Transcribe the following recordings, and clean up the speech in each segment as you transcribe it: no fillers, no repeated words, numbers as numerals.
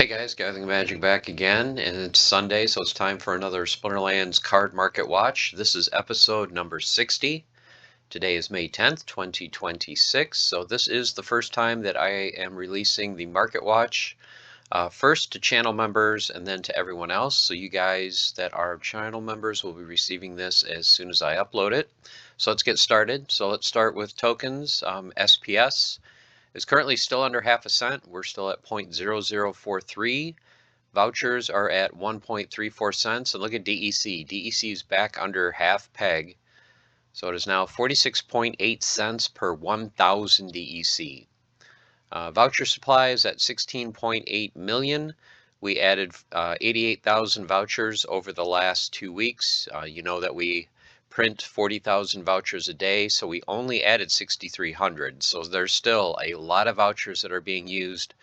Hey guys, Gathering Magic back again, and it's Sunday, so it's time for another Splinterlands Card Market Watch. This is episode number 60. Today is May 10th, 2026, so this is the first time that I am releasing the Market Watch, first to channel members and then to everyone else. So you guys that are channel members will be receiving this as soon as I upload it. So let's get started. So let's start with tokens. SPS is currently still under half a cent. We're still at 0.0043. Vouchers are at 1.34 cents. And look at DEC. DEC is back under half peg. So it is now 46.8 cents per 1,000 DEC. Voucher supply is at 16.8 million. We added 88,000 vouchers over the last 2 weeks. You know that we print 40,000 vouchers a day, so we only added 6,300. So there's still a lot of vouchers that are being used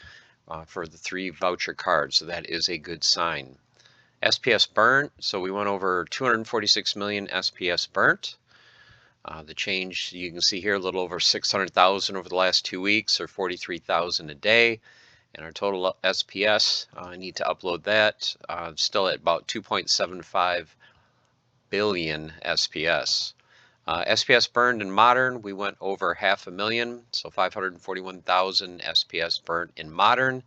for the 3 voucher cards, so that is a good sign. SPS burnt, so we went over 246 million SPS burnt. The change you can see here, a little over 600,000 over the last 2 weeks, or 43,000 a day. And our total SPS, I need to upload that, still at about 2.75 billion SPS. SPS burned in modern, we went over 500,000, so 541,000 SPS burnt in modern,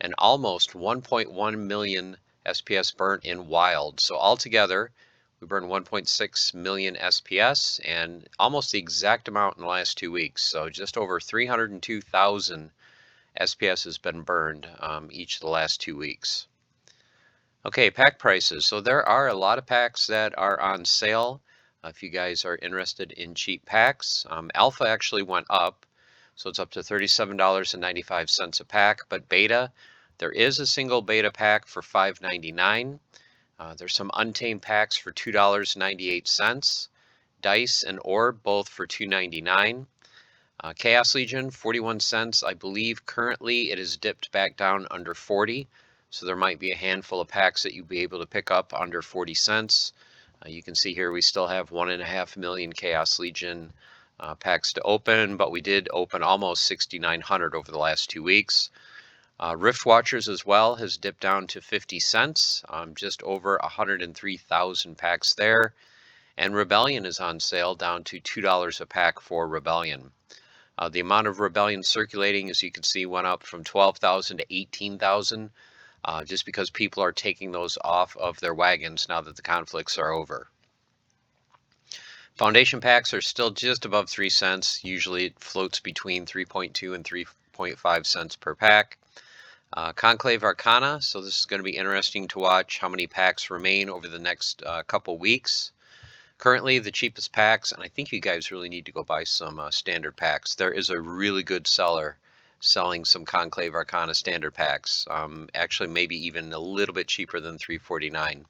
and almost 1.1 million SPS burnt in wild. So altogether, we burned 1.6 million SPS and almost the exact amount in the last 2 weeks. So just over 302,000 SPS has been burned each of the last 2 weeks. Okay, pack prices. So there are a lot of packs that are on sale. If you guys are interested in cheap packs, Alpha actually went up. So it's up to $37.95 a pack, but Beta, there is a single Beta pack for $5.99. There's some Untamed packs for $2.98. Dice and Orb both for $2.99. Chaos Legion, 41 cents. I believe currently it is dipped back down under 40. So there might be a handful of packs that you'll be able to pick up under 40 cents. You can see here we still have 1.5 million Chaos Legion packs to open, but we did open almost 6,900 over the last 2 weeks. Rift Watchers as well has dipped down to 50 cents, just over 103,000 packs there. And Rebellion is on sale down to $2 a pack for Rebellion. The amount of Rebellion circulating, as you can see, went up from 12,000 to 18,000, just because people are taking those off of their wagons now that the conflicts are over. Foundation packs are still just above 3 cents. Usually it floats between 3.2 and 3.5 cents per pack. Conclave Arcana, so this is going to be interesting to watch how many packs remain over the next couple weeks. Currently, the cheapest packs, and I think you guys really need to go buy some standard packs. There is a really good seller selling some Conclave Arcana standard packs, actually maybe even a little bit cheaper than $3.49.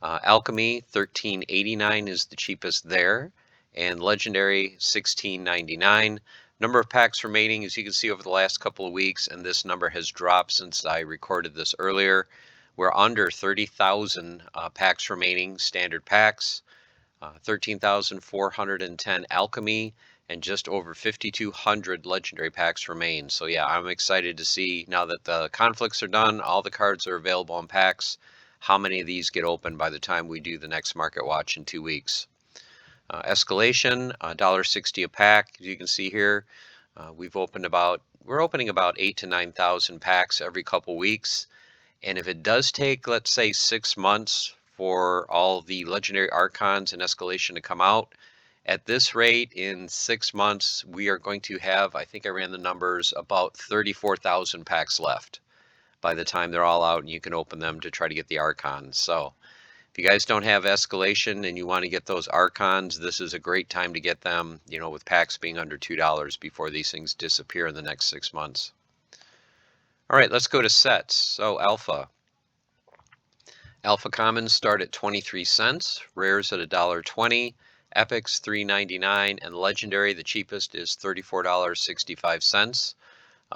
Alchemy, $13.89 is the cheapest there, and Legendary, $16.99. Number of packs remaining, as you can see over the last couple of weeks, and this number has dropped since I recorded this earlier. We're under 30,000 packs remaining, standard packs, 13,410 Alchemy, and just over 5,200 Legendary packs remain. So yeah, I'm excited to see, now that the conflicts are done, all the cards are available in packs, how many of these get opened by the time we do the next Market Watch in 2 weeks. Escalation, $1.60 a pack. As you can see here, we're opening about 8,000 to 9,000 packs every couple weeks. And if it does take, let's say, 6 months for all the Legendary Archons and Escalation to come out, at this rate, in 6 months, we are going to have, I think I ran the numbers, about 34,000 packs left by the time they're all out and you can open them to try to get the Archons. So if you guys don't have Escalation and you want to get those Archons, this is a great time to get them, you know, with packs being under $2 before these things disappear in the next 6 months. All right, let's go to sets. So Alpha. Alpha Commons start at 23 cents, Rares at $1.20, Epics $3.99, and Legendary, the cheapest, is $34.65.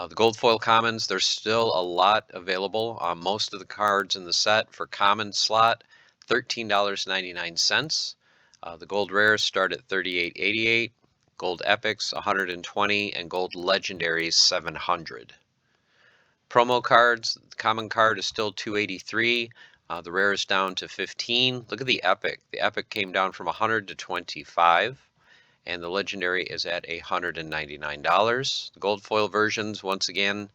The Gold Foil Commons, there's still a lot available. Most of the cards in the set for Common slot, $13.99. The Gold Rares start at $38.88, Gold Epics $120, and Gold Legendaries $700. Promo cards, the common card is still 283. The rare is down to 15. Look at the epic. The epic came down from 100 to 25. And the legendary is at $199. The gold foil versions, once again,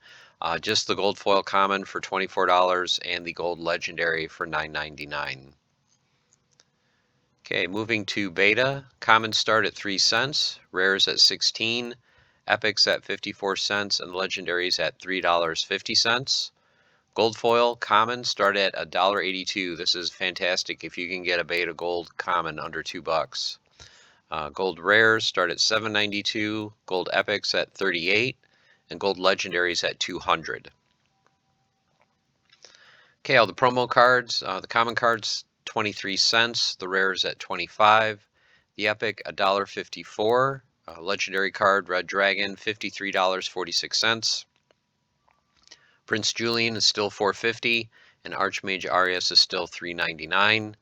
just the gold foil common for $24 and the gold legendary for $9.99. Okay, moving to beta. Commons start at 3 cents, rares at 16, epics at 54 cents, and legendaries at $3.50. Gold foil commons start at $1.82. This is fantastic if you can get a beta gold common under $2. Gold rares start at $7.92, gold epics at $38, and gold legendaries at $200. Okay, all the promo cards. The common cards 23 cents, the rares at 25, the epic $1.54, legendary card Red Dragon $53.46. Prince Julian is still $4.50, and Archmage Arius is still $3.99.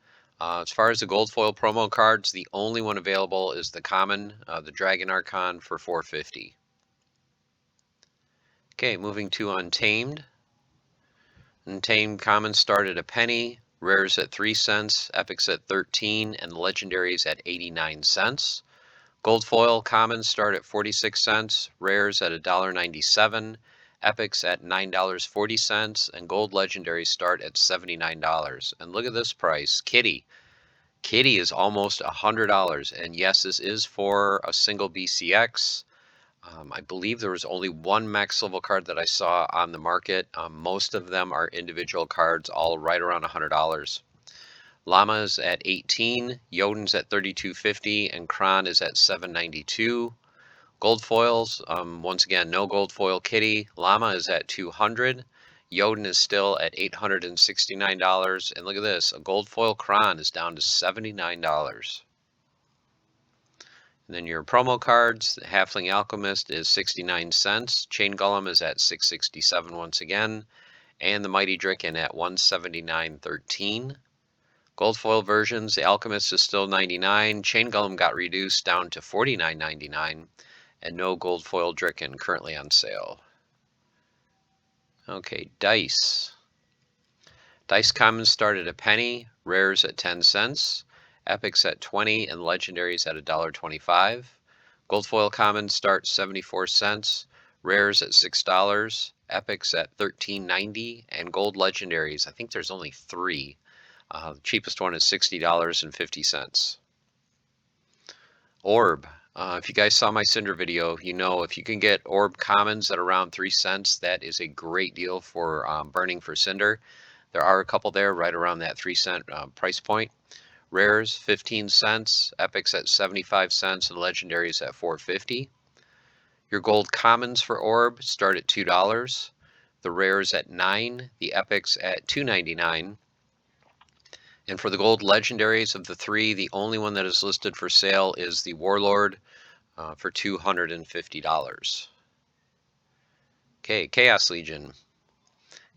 As far as the gold foil promo cards, the only one available is the common, the Dragon Archon for $4.50. Okay, moving to Untamed. Untamed commons start at a penny, rares at 3 cents, epics at 13, and legendaries at 89 cents. Gold foil commons start at 46 cents, rares at $1.97, epics at $9.40, and gold legendaries start at $79. And look at this price, Kitty. Kitty is almost $100, and yes, this is for a single BCX. I believe there was only one max level card that I saw on the market. Most of them are individual cards, all right around $100. Llama's at 18, Jotun's at 32.50, and Kron is at 7.92. Gold foils, once again, no gold foil Kitty. Llama is at 200. Jotun is still at $869. And look at this, a gold foil Kron is down to $79. And then your promo cards, the Halfling Alchemist is 69 cents. Chain Golem is at 667 once again. And the Mighty Dricken at 179.13. Gold foil versions, the Alchemist is still 99. Chain Golem got reduced down to 49.99. And no gold foil Dricken currently on sale. Okay, dice. Dice commons start at a penny, rares at 10 cents, epics at 20, and legendaries at $1.25. Gold foil commons start 74 cents, rares at $6, epics at $13.90, and gold legendaries, I think there's only 3. The cheapest one is $60.50. Orb. If you guys saw my Cinder video, you know if you can get Orb commons at around 3 cents, that is a great deal for burning for Cinder. There are a couple there right around that 3 cent price point. Rares 15 cents, epics at 75 cents, and legendaries at $4.50. Your gold commons for Orb start at $2. The rares at 9, the epics at $2.99. And for the gold legendaries of the 3, the only one that is listed for sale is the Warlord for $250. Okay, Chaos Legion.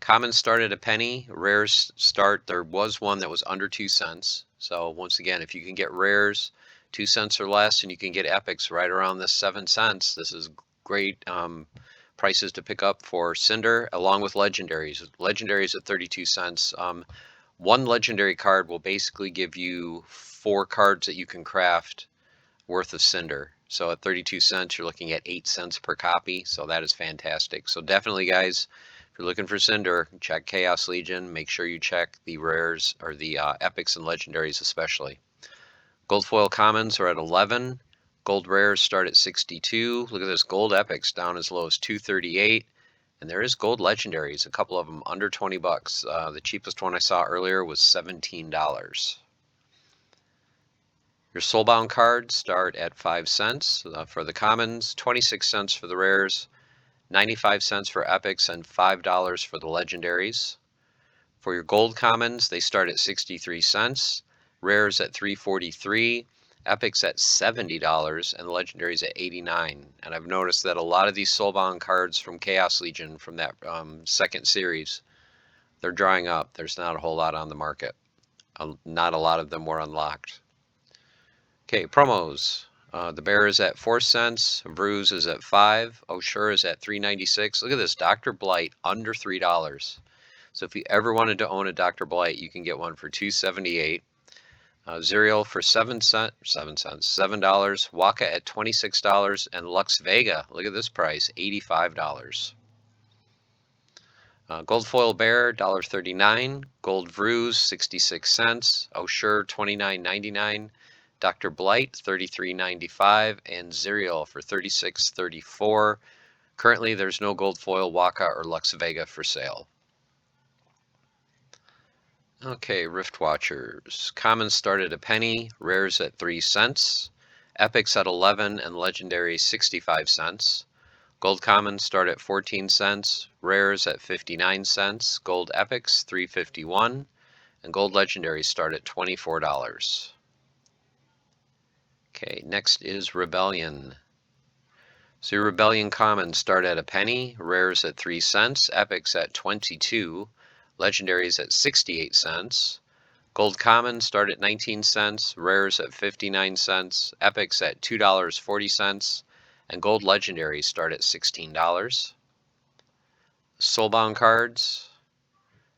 Commons start at a penny, rares start, there was one that was under 2 cents. So once again, if you can get rares 2 cents or less, and you can get epics right around the 7 cents, this is great prices to pick up for Cinder, along with legendaries. Legendaries at 32 cents. One legendary card will basically give you 4 cards that you can craft worth of Cinder. So at 32 cents, you're looking at 8 cents per copy. So that is fantastic. So definitely, guys, if you're looking for Cinder, check Chaos Legion. Make sure you check the rares, or the epics and legendaries especially. Gold foil commons are at 11. Gold rares start at 62. Look at this, gold epics down as low as 238. And there is gold legendaries, a couple of them under 20 bucks. The cheapest one I saw earlier was $17. Your soulbound cards start at 5 cents for the commons, 26 cents for the rares, 95 cents for epics, and $5 for the legendaries. For your gold commons, they start at 63 cents, rares at $3.43, epics at $70, and legendaries at $89. And I've noticed that a lot of these soulbound cards from Chaos Legion, from that second series, they're drying up. There's not a whole lot on the market. Not a lot of them were unlocked. Okay, promos. The Bear is at 4 cents. Brews is at 5. Oshure is at 3.96. Look at this, Dr. Blight under $3. So if you ever wanted to own a Dr. Blight, you can get one for $2.78. Zerial for 7 cents, $7. Waka at $26, and Lux Vega, look at this price, $85. Gold Foil Bear, $1.39. Gold Vrues, 66 cents. Oshure, $29.99. Dr. Blight, $33.95. And Zerial for $36.34. Currently, there's no Gold Foil, Waka, or Lux Vega for sale. Okay, Rift Watchers. Commons start at a penny, rares at 3 cents, epics at 11, and legendaries 65 cents. Gold commons start at 14 cents, rares at 59 cents, gold epics 3.51, and gold legendaries start at $24. Okay, next is Rebellion. So your Rebellion commons start at a penny, rares at 3 cents, epics at 22, legendaries at 68 cents. Gold commons start at 19 cents, rares at 59 cents, epics at $2.40, and gold legendaries start at $16. Soulbound cards,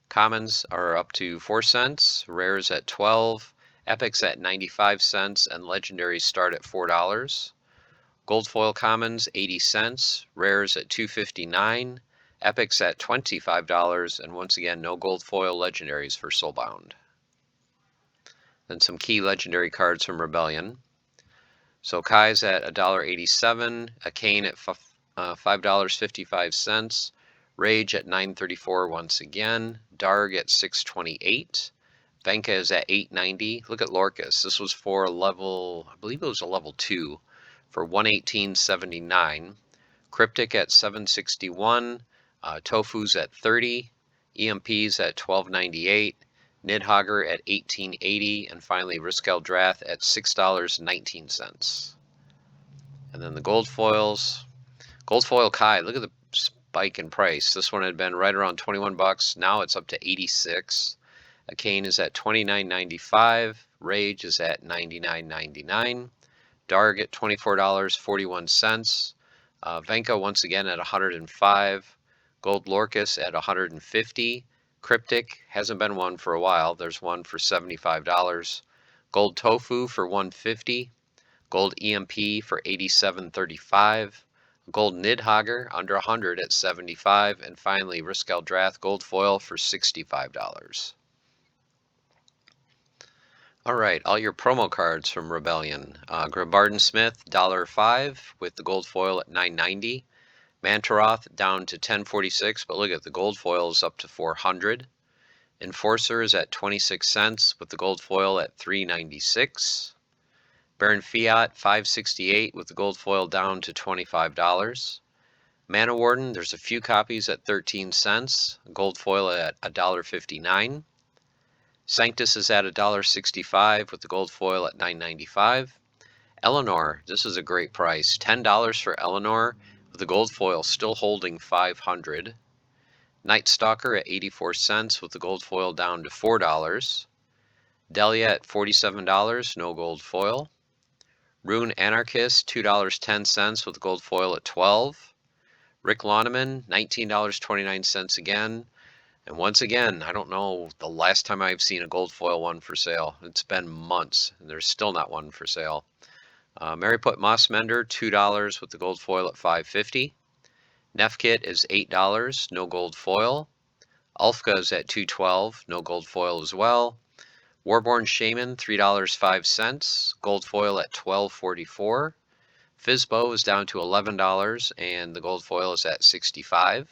commons are up to 4 cents, rares at 12, epics at 95 cents, and legendaries start at $4. Gold foil commons 80 cents, rares at $2.59, epics at $25, and once again no gold foil legendaries for soulbound. Then some key legendary cards from Rebellion. So Kai's at $1.87, a Kane at $5.55, Rage at $9.34 once again, Darg at $6.28, Venka is at $8.90. Look at Lorcus. This was for a level, I believe it was a level 2, for $118.79. Cryptic at $7.61, Tofu's at $30, EMP's at $12.98. Nidhogger at $18.80, and finally Riskeldrath at $6.19. And then the gold foils. Gold foil Kai, look at the spike in price. This one had been right around 21 bucks. Now it's up to 86. A Kane is at $29.95. Rage is at $99.99. Darg at $24.41. Venka once again at 105. Gold Lorcus at 150. Cryptic hasn't been one for a while. There's one for $75. Gold Tofu for $150. Gold EMP for $87.35. Gold Nidhogger under 100 at $75. And finally Riskeldrath Gold Foil for $65. All right, all your promo cards from Rebellion. Grabardin Smith, $1.05 with the gold foil at $9.90. Mantaroth down to $10.46, but look at the gold foil is up to $400. Enforcer is at 26 cents with the gold foil at $3.96. Baron Fiat $5.68 with the gold foil down to $25. Mana Warden, there's a few copies at 13 cents. Gold foil at $1.59. Sanctus is at $1.65 with the gold foil at $9.95. Eleanor, this is a great price. $10 for Eleanor with the gold foil still holding $500. Night Stalker at 84 cents with the gold foil down to $4. Delia at $47, no gold foil. Rune Anarchist, $2.10 with the gold foil at $12. Rick Loneman, $19.29 again. And once again, I don't know the last time I've seen a gold foil one for sale. It's been months, and there's still not one for sale. Mariput Mossmender, $2 with the gold foil at $5.50. Nefkit is $8, no gold foil. Ulfka is at $2.12, no gold foil as well. Warborn Shaman, $3.05, gold foil at $12.44. Fizbo is down to $11, and the gold foil is at $65.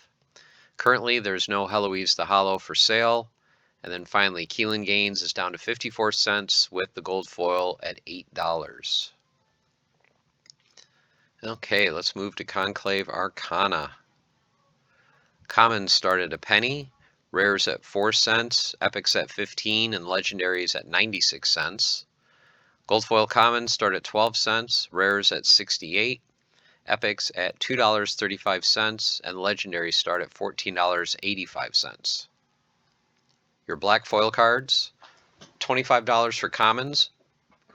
Currently, there's no Heloise the Hollow for sale. And then finally, Keelan Gaines is down to 54 cents with the gold foil at $8. Okay, let's move to Conclave Arcana. Commons start at a penny, rares at 4 cents, epics at 15, and legendaries at 96 cents. Gold foil commons start at 12 cents, rares at 68, epics at $2.35, and legendaries start at $14.85. Your black foil cards, $25 for commons,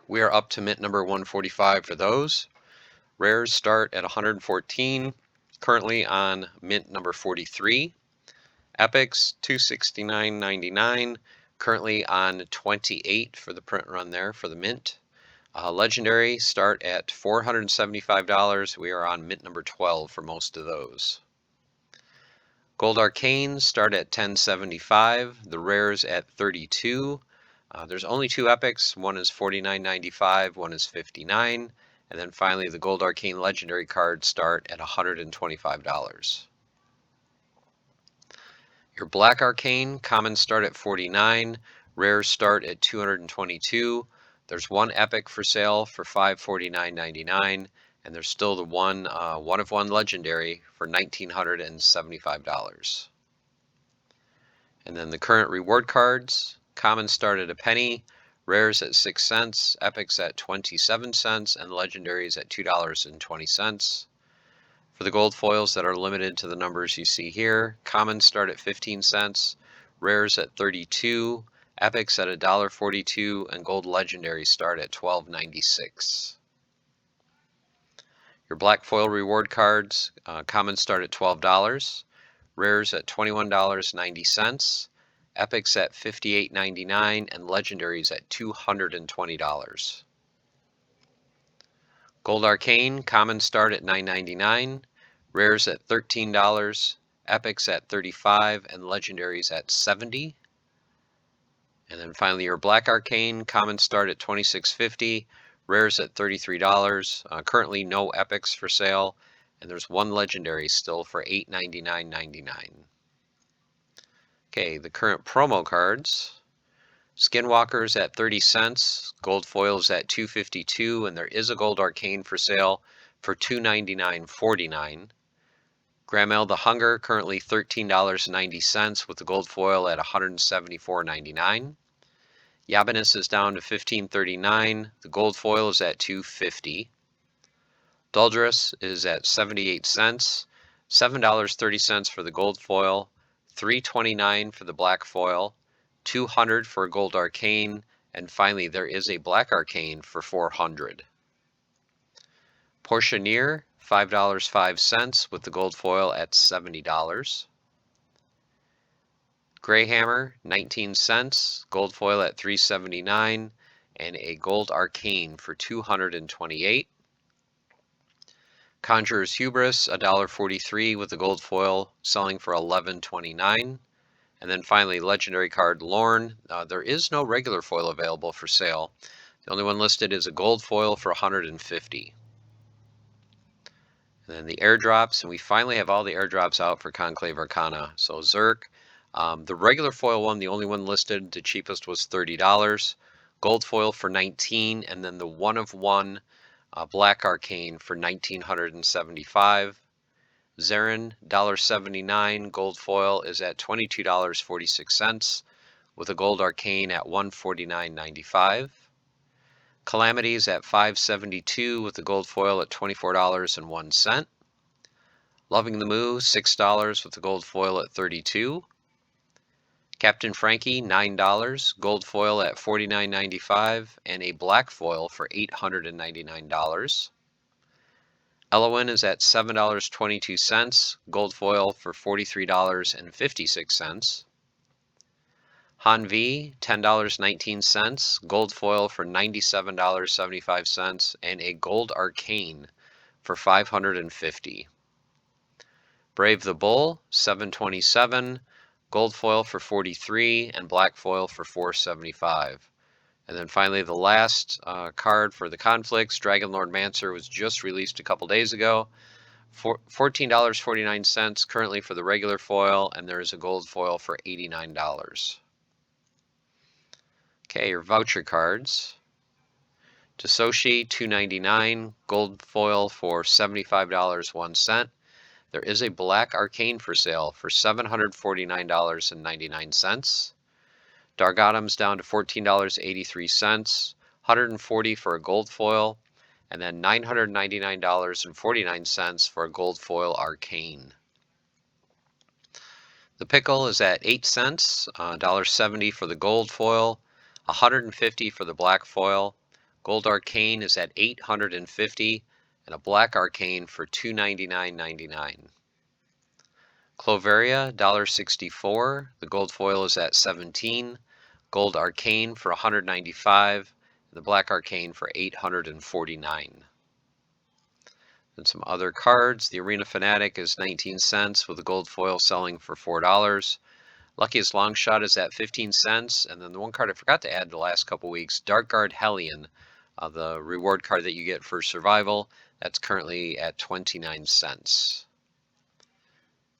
We are up to mint number 145 for those. Rares start at 114, currently on mint number 43. Epics 269.99, currently on 28 for the print run there for the mint. Legendary start at $475. We are on mint number 12 for most of those. Gold Arcanes start at $10.75. The rares at 32. There's only two epics. One is $49.95. One is $59. And then finally, the Gold Arcane Legendary cards start at $125. Your Black Arcane commons start at $49. Rares start at $222. There's one epic for sale for $549.99. And there's still the one of one legendary for $1,975. And then the current reward cards, commons start at a penny, rares at 6 cents, epics at 27 cents, and legendaries at $2.20. For the gold foils that are limited to the numbers you see here, commons start at 15 cents, rares at 32, epics at $1.42, and gold legendaries start at $12.96. Your black foil reward cards, commons start at $12, rares at $21.90, epics at $58.99, and legendaries at $220. Gold Arcane, commons start at $9.99, rares at $13, epics at $35, and legendaries at $70. And then finally your Black Arcane, commons start at $26.50, rares at $33, currently no epics for sale, and there's one legendary still for $899.99. Okay, the current promo cards. Skinwalkers at 30 cents, gold foils at $2.52, and there is a gold arcane for sale for $299.49. Gramel the Hunger currently $13.90 with the gold foil at $174.99. Yabanus is down to $15.39. The gold foil is at $2.50. Doldrus is at 78 cents, $7.30 for the gold foil, $3.29 for the black foil, $200 for a gold arcane, and finally there is a black arcane for $400. Portioneer, $5.05 with the gold foil at $70. Greyhammer, 19 cents, gold foil at $3.79, and a gold arcane for $228. Conjurer's Hubris, $1.43 with the gold foil selling for $11.29. And then finally, legendary card Lorne. There is no regular foil available for sale. The only one listed is a gold foil for $150. And then the airdrops, and we finally have all the airdrops out for Conclave Arcana. So Zerk, the regular foil one, the only one listed, the cheapest was $30. Gold foil for $19, and then the one of one black arcane for $1,975. Zarin, $1.79, gold foil is at $22.46, with a gold arcane at $149.95. Calamities at $5.72, with the gold foil at $24.01. Loving the Moo, $6, with the gold foil at $32. Captain Frankie, $9, gold foil at $49.95, and a black foil for $899. Elowin is at $7.22, gold foil for $43.56. Han V, $10.19, gold foil for $97.75, and a gold arcane for $550. Brave the Bull, $7.27, gold foil for $43, and black foil for $4.75. And then finally, the last card for the conflicts, Dragon Lord Mancer, was just released a couple days ago. $14.49 currently for the regular foil, and there is a gold foil for $89. Okay, your voucher cards. Tososhi, $2.99, gold foil for $75.01. There is a black arcane for sale for $749.99. Dargotham's down to $14.83, $140 for a gold foil, and then $999.49 for a gold foil arcane. The pickle is at 8 cents, $1.70 for the gold foil, $150 for the black foil, Gold Arcane is at $850, and a Black Arcane for $299.99. Cloveria, $1.64. The gold foil is at $17. Gold Arcane for $195. The Black Arcane for $849. And some other cards. The Arena Fanatic is 19 cents with the gold foil selling for $4. Luckiest Long Shot is at 15 cents. And then the one card I forgot to add the last couple weeks, Dark Guard Hellion, the reward card that you get for survival, that's currently at 29 cents.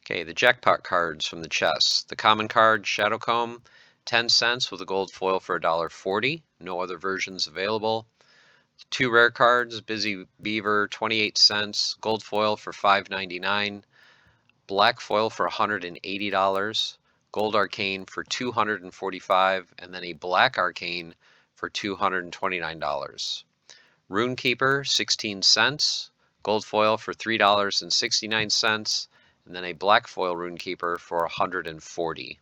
Okay, the jackpot cards from the chest. The common card, Shadow Comb, 10 cents with a gold foil for $1.40. No other versions available. Two rare cards, Busy Beaver, 28 cents, gold foil for $5.99, black foil for $180, gold arcane for $245, and then a black arcane for $229. Rune Keeper, 16 cents, gold foil for $3.69, and then a black foil Rune Keeper for $140.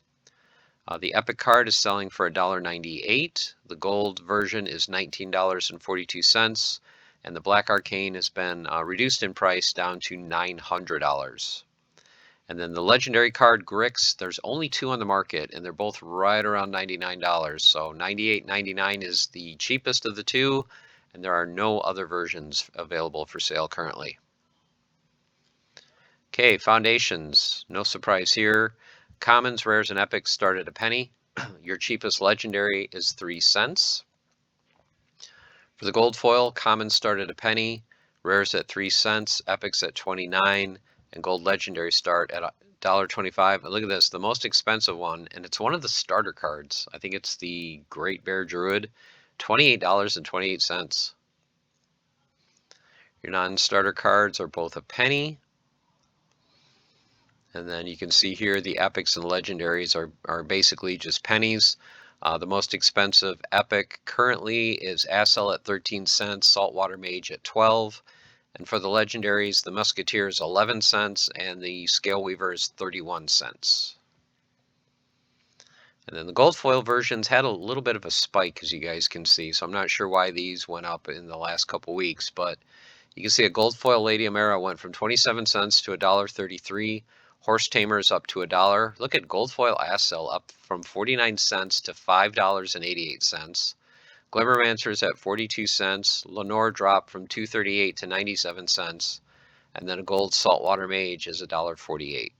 The Epic card is selling for $1.98. The gold version is $19.42, and the Black Arcane has been reduced in price down to $900. And then the legendary card Grix, there's only two on the market, and they're both right around $99. So $98.99 is the cheapest of the two, and there are no other versions available for sale currently. Okay, foundations, no surprise here. Commons, rares, and epics start at a penny. Your cheapest legendary is 3 cents. For the gold foil, commons start at a penny, rares at 3 cents, epics at 29, and gold legendary start at $1.25. And look at this, the most expensive one, and it's one of the starter cards. I think it's the Great Bear Druid, $28.28. Your non-starter cards are both a penny. And then you can see here the epics and legendaries are basically just pennies. The most expensive epic currently is Assel at 13 cents, Saltwater Mage at 12. And for the legendaries, the Musketeer is 11 cents and the Scale Weaver is 31 cents. And then the gold foil versions had a little bit of a spike, as you guys can see. So I'm not sure why these went up in the last couple weeks, but you can see a gold foil Lady Amara went from 27 cents to $1.33. Horse Tamers up to $1. Look at gold foil Assel up from 49 cents to $5.88. Glimmermancer's at 42 cents. Lenore dropped from 238 to 97 cents. And then a gold Saltwater Mage is $1.48.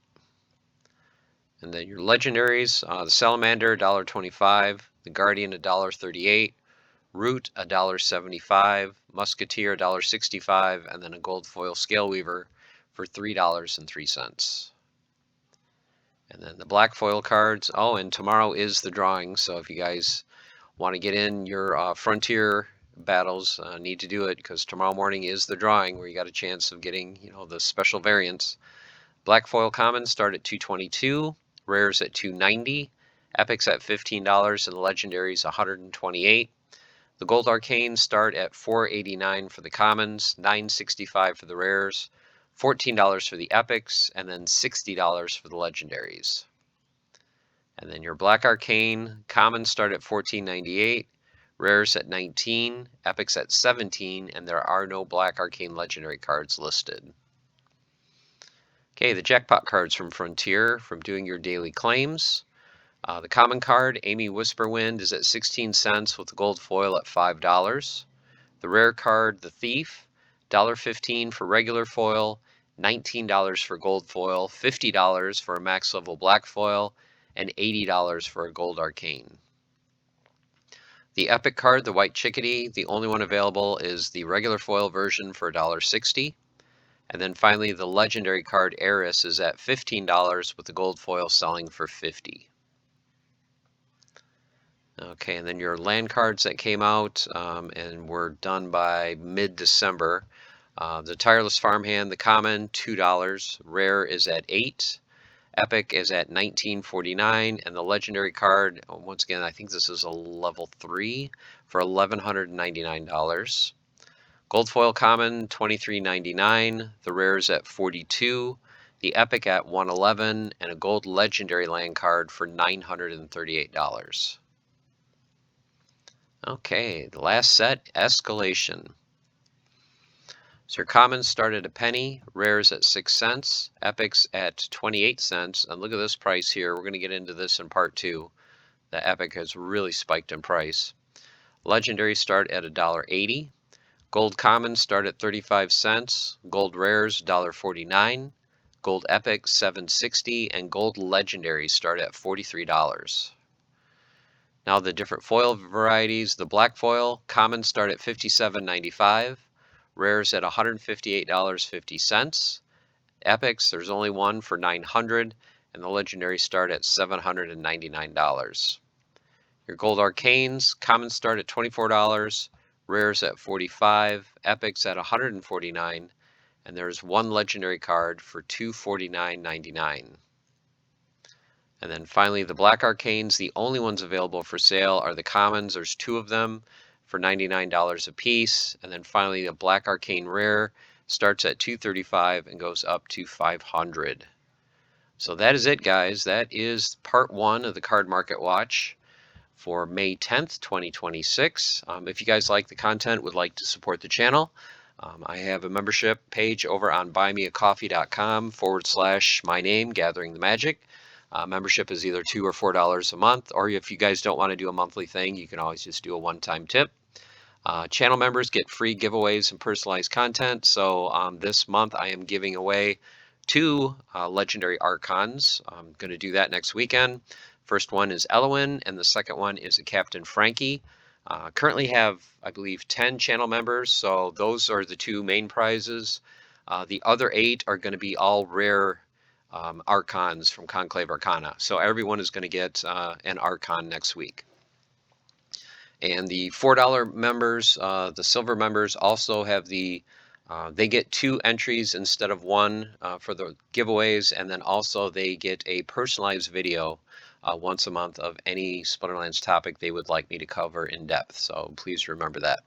And then your legendaries, the Salamander $1.25, the Guardian $1.38, Root $1.75, Musketeer $1.65, and then a gold foil Scale Weaver for $3.03. And then the black foil cards. Oh, and tomorrow is the drawing. So if you guys want to get in your Frontier battles, need to do it because tomorrow morning is the drawing where you got a chance of getting, the special variants. Black foil commons start at $2.22, rares at $2.90, epics at $15, and the legendaries $128. The gold arcanes start at $4.89 for the commons, $9.65 for the rares, $14 for the epics, and then $60 for the legendaries. And then your black arcane commons start at $14.98, rares at $19, epics at $17, and there are no black arcane legendary cards listed. Okay, the jackpot cards from Frontier from doing your daily claims. The common card, Amy Whisperwind, is at 16 cents with the gold foil at $5. The rare card, The Thief, $1.15 for regular foil, $19 for gold foil, $50 for a max level black foil, and $80 for a gold arcane. The epic card, the White Chickadee, the only one available is the regular foil version for $1.60. And then finally, the legendary card, Eris, is at $15 with the gold foil selling for $50. Okay, and then your land cards that came out and were done by mid-December. The Tireless Farmhand, the common, $2. Rare is at $8. Epic is at $19.49. And the legendary card, once again, I think this is a level 3 for $1,199. Gold foil common, $23.99. The rare is at $42. The epic at $111. And a gold legendary land card for $938. Okay, the last set, Escalation. So your commons start at a penny, rares at 6 cents, epics at 28 cents. And look at this price here. We're going to get into this in part 2. The epic has really spiked in price. Legendaries start at $1.80. Gold commons start at 35 cents. Gold rares $1.49. Gold epic $7.60, and gold legendaries start at $43. Now the different foil varieties, the black foil, commons start at $57.95, rares at $158.50, epics, there's only one for $900, and the legendaries start at $799. Your gold arcanes, commons start at $24, rares at $45, epics at $149, and there's one legendary card for $249.99. And then finally, the black arcanes, the only ones available for sale are the commons. There's 2 of them for $99 a piece. And then finally, the black arcane rare starts at $235 and goes up to $500. So that is it, guys. That is part 1 of the Card Market Watch for May 10th, 2026. If you guys like the content, would like to support the channel, I have a membership page over on buymeacoffee.com/my name, Gathering the Magic. Membership is either $2 or $4 a month, or if you guys don't want to do a monthly thing, you can always just do a one-time tip. Channel members get free giveaways and personalized content. So this month I am giving away 2 legendary archons. I'm going to do that next weekend. First one is Elwyn, and the second one is a Captain Frankie. Currently have, I believe, 10 channel members, so those are the 2 main prizes. The other 8 are going to be all rare archons from Conclave Arcana. So everyone is going to get an archon next week. And the $4 members, the silver members, also have they get 2 entries instead of 1 for the giveaways, and then also they get a personalized video once a month of any Splinterlands topic they would like me to cover in depth. So please remember that.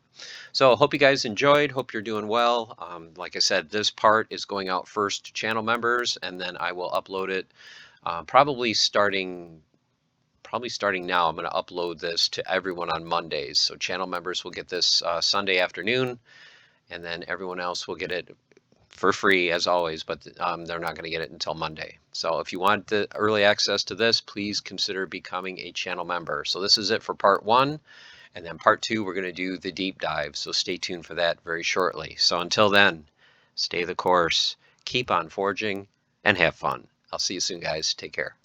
So hope you guys enjoyed. Hope you're doing well. Like I said, this part is going out first to channel members, and then I will upload it probably starting now. I'm going to upload this to everyone on Mondays. So channel members will get this Sunday afternoon, and then everyone else will get it for free as always, but they're not going to get it until Monday. So if you want the early access to this, please consider becoming a channel member. So this is it for part 1. And then part 2, we're going to do the deep dive. So stay tuned for that very shortly. So until then, stay the course, keep on forging, and have fun. I'll see you soon, guys. Take care.